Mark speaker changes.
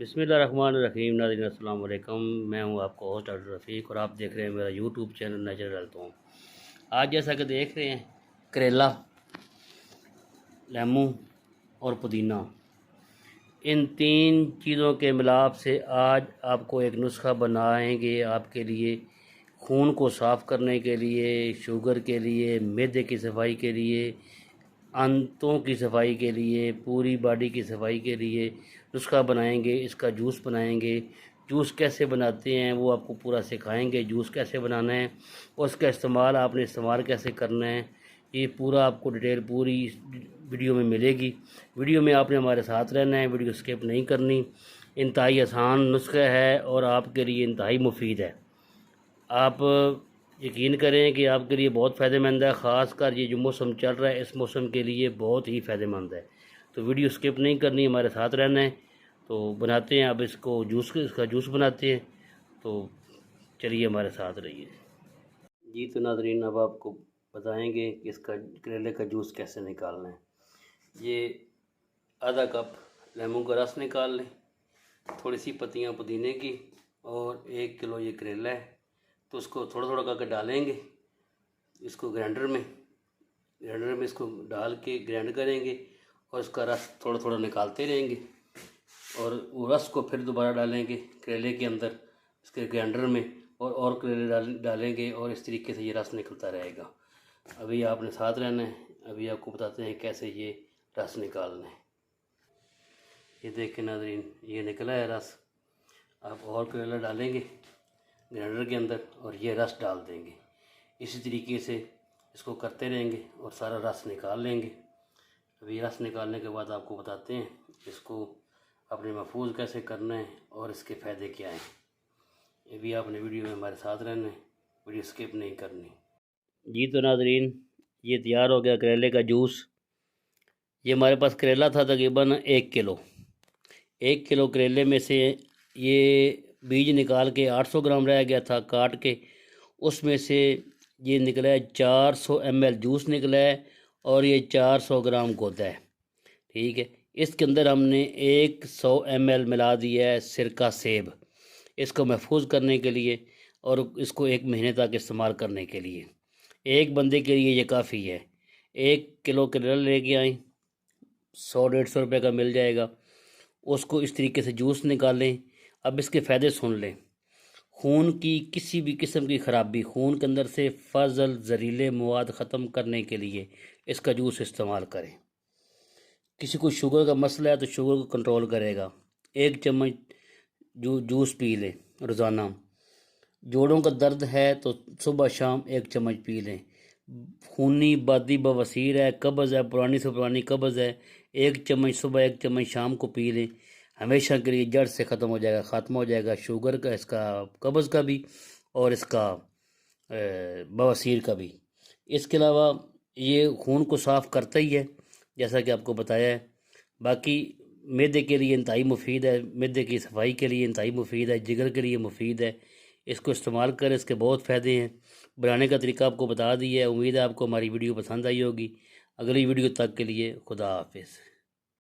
Speaker 1: بسم اللہ الرحمن الرحیم۔ ناظرین السلام علیکم، میں ہوں آپ کا ہوسٹ ڈاکٹر رفیق اور آپ دیکھ رہے ہیں میرا YouTube channel natural health home. آج جیسا کہ دیکھ رہے ہیں کریلا، لیموں اور پودینہ، ان تین چیزوں کے ملاپ سے آج آپ کو ایک نسخہ بنائیں گے آپ کے لیے، خون کو صاف کرنے کے لیے، شوگر کے لیے، معدے کی صفائی کے لیے، آنتوں کی صفائی کے لیے، پوری باڈی کی صفائی کے لیے نسخہ بنائیں گے۔ اس کا جوس بنائیں گے۔ جوس کیسے بناتے ہیں وہ آپ کو پورا سکھائیں گے، جوس کیسے بنانا ہے اور اس کا استعمال آپ نے استعمال کیسے کرنا ہے، یہ پورا آپ کو ڈیٹیل پوری ویڈیو میں ملے گی۔ ویڈیو میں آپ نے ہمارے ساتھ رہنا ہے، ویڈیو اسکپ نہیں کرنی۔ انتہائی آسان نسخہ ہے اور آپ کے لیے انتہائی مفید ہے۔ آپ یقین کریں کہ آپ کے لیے بہت فائدہ مند ہے، خاص کر یہ جو موسم چل رہا ہے اس موسم کے لیے بہت ہی فائدہ مند ہے۔ تو ویڈیو اسکپ نہیں کرنی، ہمارے ساتھ رہنا ہے۔ تو بناتے ہیں اب اس کا جوس بناتے ہیں، تو چلیے ہمارے ساتھ رہیے۔ جی تو ناظرین، اب آپ کو بتائیں گے کہ اس کا کریلے کا جوس کیسے نکالنا ہے۔ یہ آدھا کپ لیموں کا رس نکال لیں، تھوڑی سی پتیاں پودینے کی اور 1 کلو یہ کریلا ہے، تو اس کو تھوڑا تھوڑا کر کے ڈالیں گے اس کو گرینڈر میں اس کو ڈال کے گرینڈ کریں گے اور اس کا رس تھوڑا تھوڑا نکالتے رہیں گے اور وہ رس کو پھر دوبارہ ڈالیں گے کریلے کے اندر اس کے گرینڈر میں اور کریلے ڈالیں گے اور اس طریقے سے یہ رس نکلتا رہے گا۔ ابھی آپ نے ساتھ رہنا ہے، ابھی آپ کو بتاتے ہیں کیسے یہ رس نکالنا ہے۔ یہ دیکھیں ناظرین، یہ نکلا ہے رس۔ آپ اور کریلا ڈالیں گے گرینڈر کے اندر اور یہ رس ڈال دیں گے۔ اسی طریقے سے اس کو کرتے رہیں گے اور سارا رس نکال لیں گے۔ ابھی رس نکالنے کے بعد آپ کو بتاتے ہیں اس کو اپنے محفوظ کیسے کرنا ہے اور اس کے فائدے کیا ہیں۔ یہ بھی آپ نے ویڈیو میں ہمارے ساتھ رہنا ہے، ویڈیو اسکپ نہیں کرنی۔ جی تو ناظرین، یہ تیار ہو گیا کریلے کا جوس۔ یہ ہمارے پاس کریلا تھا تقریباً 1 کلو۔ 1 کلو کریلے میں سے یہ بیج نکال کے 800 گرام رہ گیا تھا کاٹ کے، اس میں سے یہ نکلا ہے 400 ml جوس نکلا ہے اور یہ 400 گرام گودا ہے، ٹھیک ہے۔ اس کے اندر ہم نے 100 ml ملا دیا ہے سرکہ سیب، اس کو محفوظ کرنے کے لیے اور اس کو 1 مہینے تک استعمال کرنے کے لیے۔ ایک بندے کے لیے یہ کافی ہے۔ 1 کلو کریلا لے کے آئیں، 100-150 روپے کا مل جائے گا۔ اس کو اس طریقے سے جوس نکالیں۔ اب اس کے فائدے سن لیں۔ خون کی کسی بھی قسم کی خرابی، خون کے اندر سے فضل زہریلے مواد ختم کرنے کے لیے اس کا جوس استعمال کریں۔ کسی کو شوگر کا مسئلہ ہے تو شوگر کو کنٹرول کرے گا۔ 1 چمچ جوس پی لیں روزانہ۔ جوڑوں کا درد ہے تو صبح شام 1 چمچ پی لیں۔ خونی بادی بواسیر ہے، قبض ہے، پرانی سے پرانی قبض ہے، 1 چمچ صبح 1 چمچ شام کو پی لیں، ہمیشہ کے لیے جڑ سے ختم ہو جائے گا، خاتمہ ہو جائے گا شوگر کا، اس کا قبض کا بھی اور اس کا بواسیر کا بھی۔ اس کے علاوہ یہ خون کو صاف کرتا ہی ہے جیسا کہ آپ کو بتایا ہے۔ باقی معدے کے لیے انتہائی مفید ہے، معدے کی صفائی کے لیے انتہائی مفید ہے، جگر کے لیے مفید ہے۔ اس کو استعمال کریں، اس کے بہت فائدے ہیں۔ بنانے کا طریقہ آپ کو بتا دیا ہے۔ امید ہے آپ کو ہماری ویڈیو پسند آئی ہوگی۔ اگلی ویڈیو تک کے لیے خدا حافظ۔